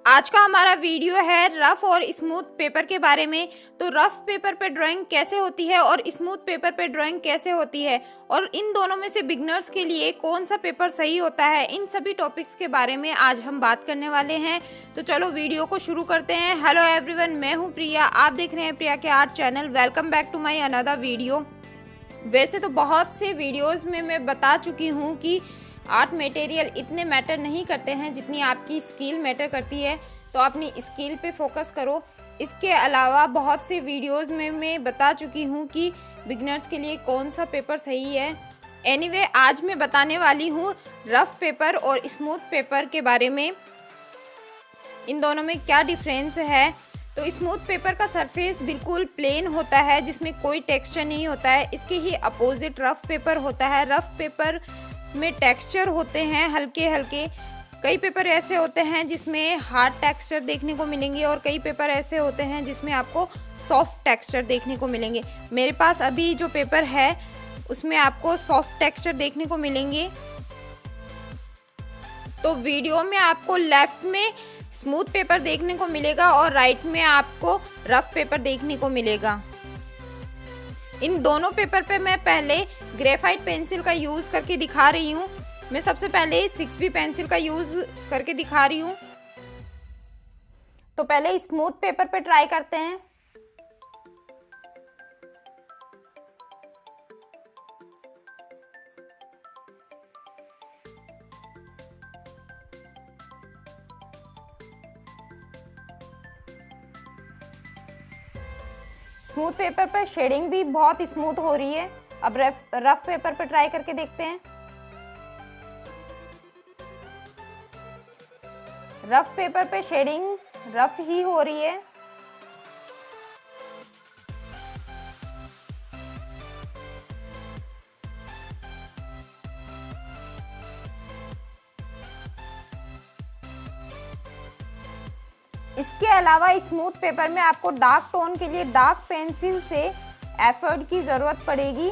आज का हमारा वीडियो है रफ और स्मूथ पेपर के बारे में। तो रफ पेपर पे ड्राइंग कैसे होती है और स्मूथ पेपर पे ड्राइंग कैसे होती है और इन दोनों में से बिगनर्स के लिए कौन सा पेपर सही होता है, इन सभी टॉपिक्स के बारे में आज हम बात करने वाले हैं। तो चलो वीडियो को शुरू करते हैं। हेलो एवरीवन, मैं हूँ प्रिया, आप देख रहे हैं प्रिया के art channel. Welcome back to my another video. वैसे तो बहुत से वीडियोस में मैं बता चुकी हूँ कि आर्ट मटेरियल इतने मैटर नहीं करते हैं जितनी आपकी स्किल मैटर करती है, तो अपनी स्किल पे फोकस करो। इसके अलावा बहुत से वीडियोस में मैं बता चुकी हूँ कि बिगनर्स के लिए कौन सा पेपर सही है। एनीवे, आज मैं बताने वाली हूँ रफ पेपर और स्मूथ पेपर के बारे में, इन दोनों में क्या डिफरेंस है। तो स्मूथ पेपर का सरफेस बिल्कुल प्लेन होता है जिसमें कोई टेक्सचर नहीं होता है। इसके ही अपोजिट रफ पेपर होता है। रफ पेपर में टेक्सचर होते हैं हल्के हल्के। कई पेपर ऐसे होते हैं जिसमें हार्ड टेक्सचर देखने को मिलेंगे और कई पेपर ऐसे होते हैं जिसमें आपको सॉफ्ट टेक्सचर देखने को मिलेंगे। मेरे पास अभी जो पेपर है उसमें आपको सॉफ्ट टेक्सचर देखने को मिलेंगे। तो वीडियो में आपको लेफ्ट में स्मूथ पेपर देखने को मिलेगा और राइट में आपको रफ पेपर देखने को मिलेगा। इन दोनों पेपर पे मैं पहले ग्रेफाइट पेंसिल का यूज़ करके दिखा रही हूँ। मैं सबसे पहले 6B पेंसिल का यूज़ करके दिखा रही हूँ। तो पहले स्मूथ पेपर पे ट्राई करते हैं। स्मूथ पेपर पर शेडिंग भी बहुत स्मूथ हो रही है। अब रफ पेपर पर ट्राई करके देखते हैं। रफ पेपर पे शेडिंग रफ ही हो रही है। इसके अलावा स्मूथ पेपर में आपको डार्क टोन के लिए डार्क पेंसिल से एफर्ट की ज़रूरत पड़ेगी,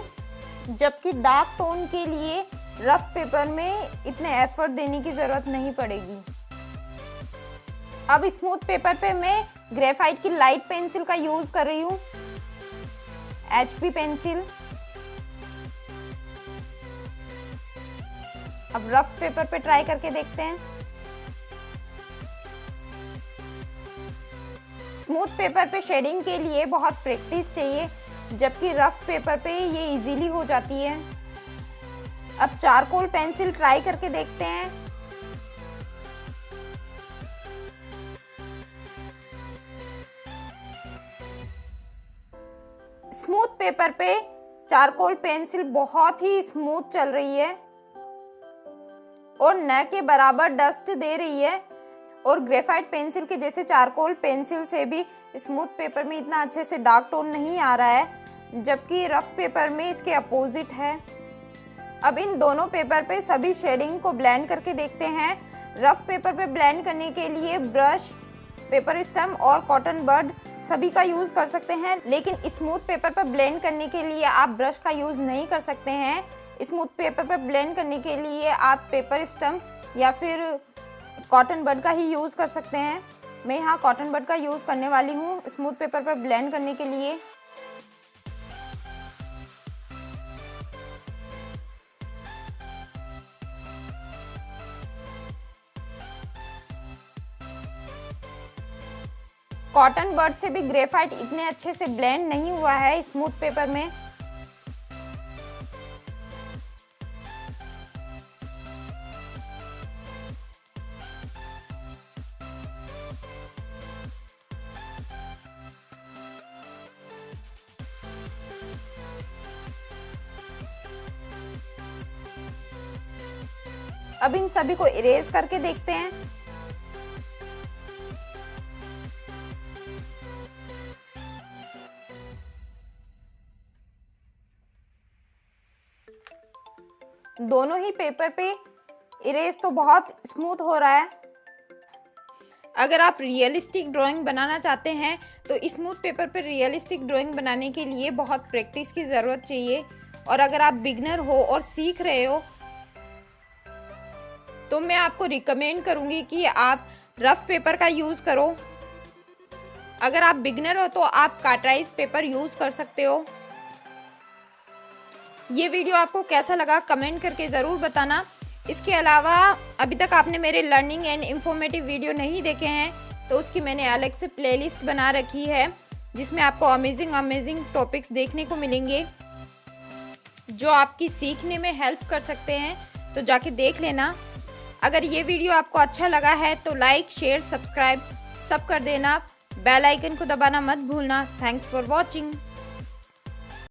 जबकि डार्क टोन के लिए रफ पेपर में इतने एफर्ट देने की ज़रूरत नहीं पड़ेगी। अब स्मूथ पेपर पे मैं ग्रेफाइट की लाइट पेंसिल का यूज़ कर रही हूँ, HB पेंसिल। अब रफ पेपर पे ट्राई करके देखते हैं। स्मूथ पेपर पे शेडिंग के लिए बहुत प्रैक्टिस चाहिए, जबकि रफ पेपर पे ये इजीली हो जाती है। अब चारकोल पेंसिल ट्राई करके देखते हैं। स्मूथ पेपर पे चारकोल पेंसिल बहुत ही स्मूथ चल रही है और न के बराबर डस्ट दे रही है, और ग्रेफाइट पेंसिल के जैसे चारकोल पेंसिल से भी स्मूथ पेपर में इतना अच्छे से डार्क टोन नहीं आ रहा है, जबकि रफ पेपर में इसके अपोजिट है। अब इन दोनों पेपर पे सभी शेडिंग को ब्लेंड करके देखते हैं। रफ पेपर पे ब्लेंड करने के लिए ब्रश, पेपर स्टम्प और कॉटन बड सभी का यूज़ कर सकते हैं, लेकिन स्मूथ पेपर पर ब्लेंड करने के लिए आप ब्रश का यूज़ नहीं कर सकते हैं। स्मूथ पेपर पर ब्लेंड करने के लिए आप पेपर स्टम्प या फिर कॉटन बड का ही यूज़ कर सकते हैं। मैं यहाँ कॉटन बड का यूज़ करने वाली हूँ स्मूथ पेपर पर ब्लेंड करने के लिए। कॉटन बड से भी ग्रेफाइट इतने अच्छे से ब्लेंड नहीं हुआ है स्मूथ पेपर में। अब इन सभी को इरेज करके देखते हैं। दोनों ही पेपर पे इरेज तो बहुत स्मूथ हो रहा है। अगर आप रियलिस्टिक ड्राइंग बनाना चाहते हैं तो स्मूथ पेपर पर रियलिस्टिक ड्राइंग बनाने के लिए बहुत प्रैक्टिस की ज़रूरत चाहिए। और अगर आप बिगनर हो और सीख रहे हो तो मैं आपको रिकमेंड करूँगी कि आप रफ पेपर का यूज़ करो। अगर आप बिगनर हो तो आप कार्टराइज पेपर यूज़ कर सकते हो। ये वीडियो आपको कैसा लगा कमेंट करके ज़रूर बताना। इसके अलावा अभी तक आपने मेरे लर्निंग एंड इंफॉर्मेटिव वीडियो नहीं देखे हैं तो उसकी मैंने अलग से प्लेलिस्ट बना रखी है, जिसमें आपको अमेजिंग टॉपिक्स देखने को मिलेंगे जो आपकी सीखने में हेल्प कर सकते हैं, तो जाके देख लेना। अगर ये वीडियो आपको अच्छा लगा है तो लाइक शेयर सब्सक्राइब सब कर देना। बेल आइकन को दबाना मत भूलना। Thanks for watching.